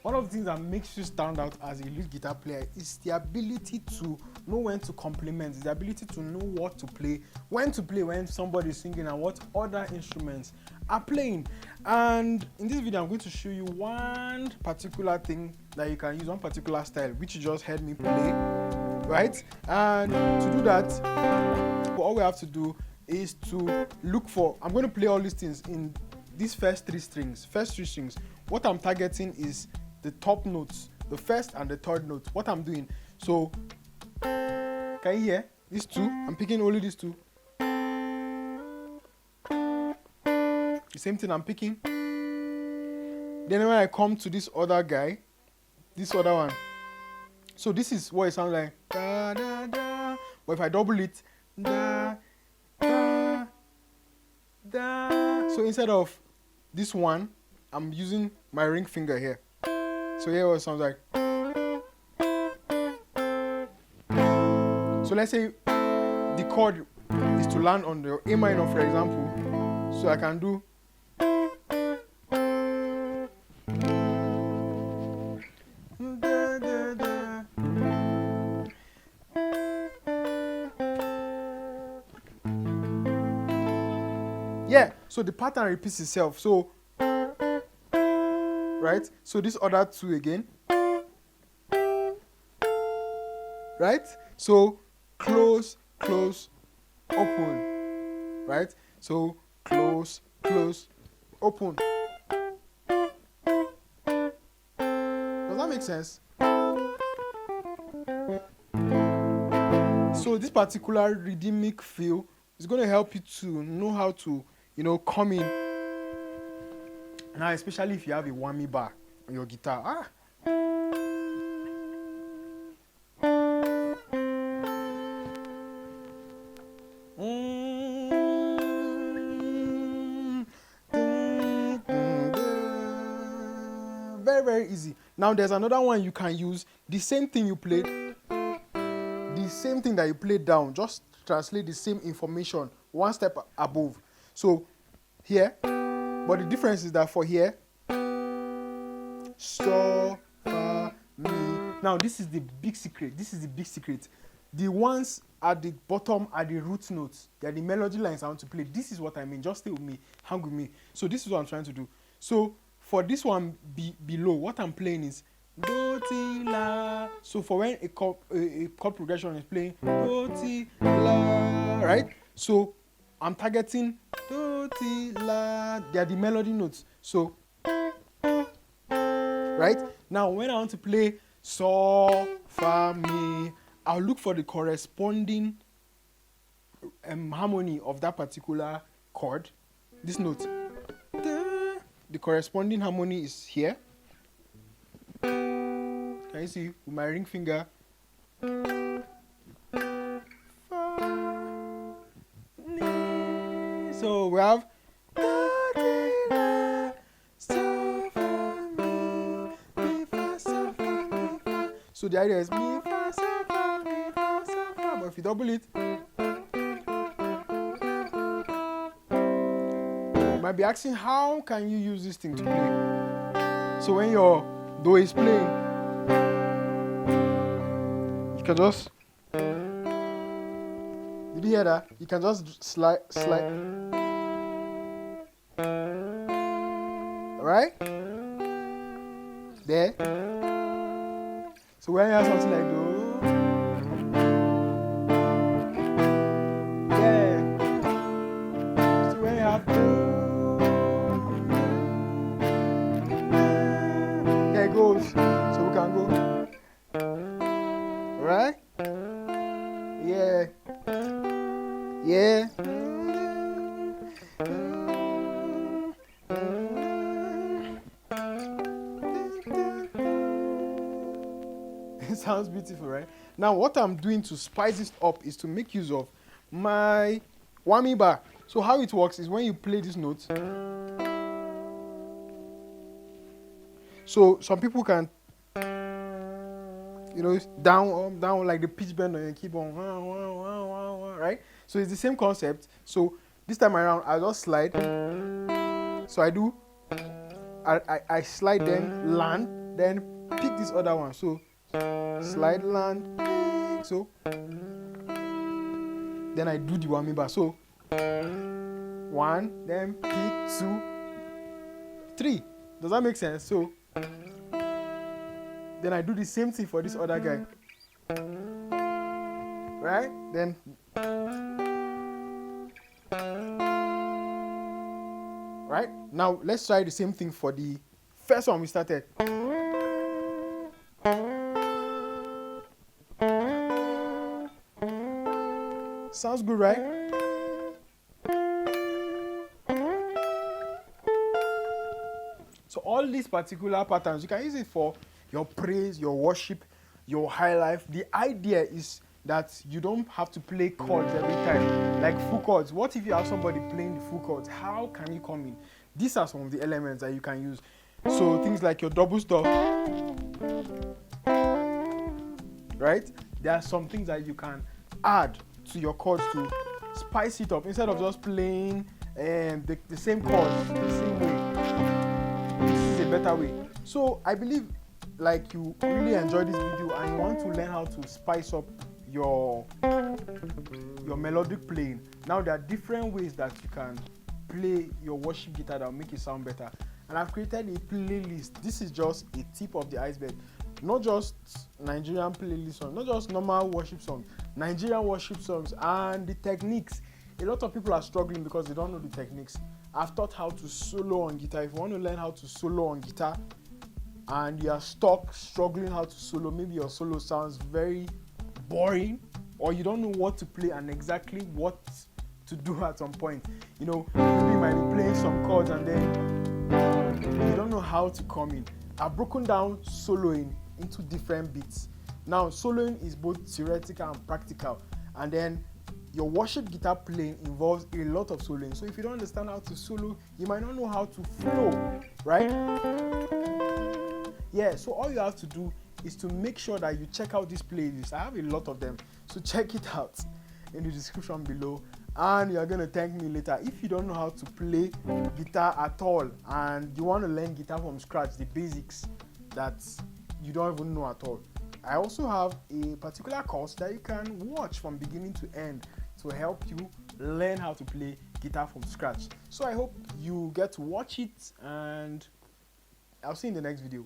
One of the things that makes you stand out as a lead guitar player is the ability to know when to complement, the ability to know what to play when somebody is singing and what other instruments are playing. And in this video, I'm going to show you one particular thing that you can use, one particular style, which you just heard me play, right? And to do that, all we have to do is to look for, I'm going to play all these things in these first three strings. What I'm targeting is the top notes, the first and the third note. What I'm doing, so can you hear these two? I'm picking only these two. The same thing I'm picking. Then when I come to this other guy, this other one, so this is what it sounds like. Da, da, da. But if I double it, da, da, da. So instead of this one, I'm using my ring finger here. So here what it sounds like. So let's say the chord is to land on the A minor, for example. So I can do. Yeah, so the pattern repeats itself. So right? So this other two again. Right? So close, close, open. Right? So close, close, open. Does that make sense? So this particular rhythmic feel is going to help you to know how to, come in. Now, especially if you have a whammy bar on your guitar. Very, very easy. Now, there's another one you can use. The same thing you played, the same thing that you played down, just translate the same information one step above. So, here. But the difference is that for here, so, fa, mi. Now this is the big secret. The ones at the bottom are the root notes. They are the melody lines I want to play. This is what I mean. Just stay with me, hang with me. So this is what I'm trying to do. So for this one below, what I'm playing is do, ti, la. So for when a chord progression is playing do, ti, la, right? So I'm targeting do, ti, la. They are the melody notes. So, right? Now, when I want to play so, fa, mi, I'll look for the corresponding harmony of that particular chord. This note. The corresponding harmony is here. Can you see with my ring finger? So we have. So the idea is mi, fa, so, fa, mi, fa, so, fa. But if you double it, you might be asking, how can you use this thing to play? So when your do is playing, you can just. Did you hear that? You can just slide. Right? There. So when you have something like do, yeah. So when you have do, there it goes. So we can go. Right? Yeah. Yeah. It sounds beautiful, right? Now, what I'm doing to spice this up is to make use of my whammy bar. So how it works is when you play this note, so some people can, you know, down like the pitch bend on your keyboard, right? So it's the same concept. So this time around, I just slide. So I slide, then land, then pick this other one. So slide, land, so then I do the whammy bar. So 1, then pick 2, 3. Does that make sense? So then I do the same thing for this other guy, right? Then right now let's try the same thing for the first one we started. Sounds good, right? So all these particular patterns, you can use it for your praise, your worship, your high life. The idea is that you don't have to play chords every time, like full chords. What if you have somebody playing the full chords? How can you come in? These are some of the elements that you can use. So things like your double stop, right? There are some things that you can add to your chords to spice it up instead of just playing the same chords the same way. This is a better way. So I believe like you really enjoyed this video and you want to learn how to spice up your melodic playing. Now there are different ways that you can play your worship guitar that will make it sound better, and I've created a playlist. This is just a tip of the iceberg. Not just Nigerian playlist songs, not just normal worship songs, Nigerian worship songs, and the techniques. A lot of people are struggling because they don't know the techniques. I've taught how to solo on guitar. If you want to learn how to solo on guitar and you are stuck struggling how to solo, maybe your solo sounds very boring, or you don't know what to play and exactly what to do at some point. You know, maybe you might be playing some chords and then you don't know how to come in. I've broken down soloing into different bits. Now, soloing is both theoretical and practical, and then your worship guitar playing involves a lot of soloing. So if you don't understand how to solo, you might not know how to flow, right? Yeah, so all you have to do is to make sure that you check out this playlist. I have a lot of them, so check it out in the description below, and you're going to thank me later. If you don't know how to play guitar at all and you want to learn guitar from scratch, the basics that you don't even know at all, I also have a particular course that you can watch from beginning to end to help you learn how to play guitar from scratch. So I hope you get to watch it, and I'll see you in the next video.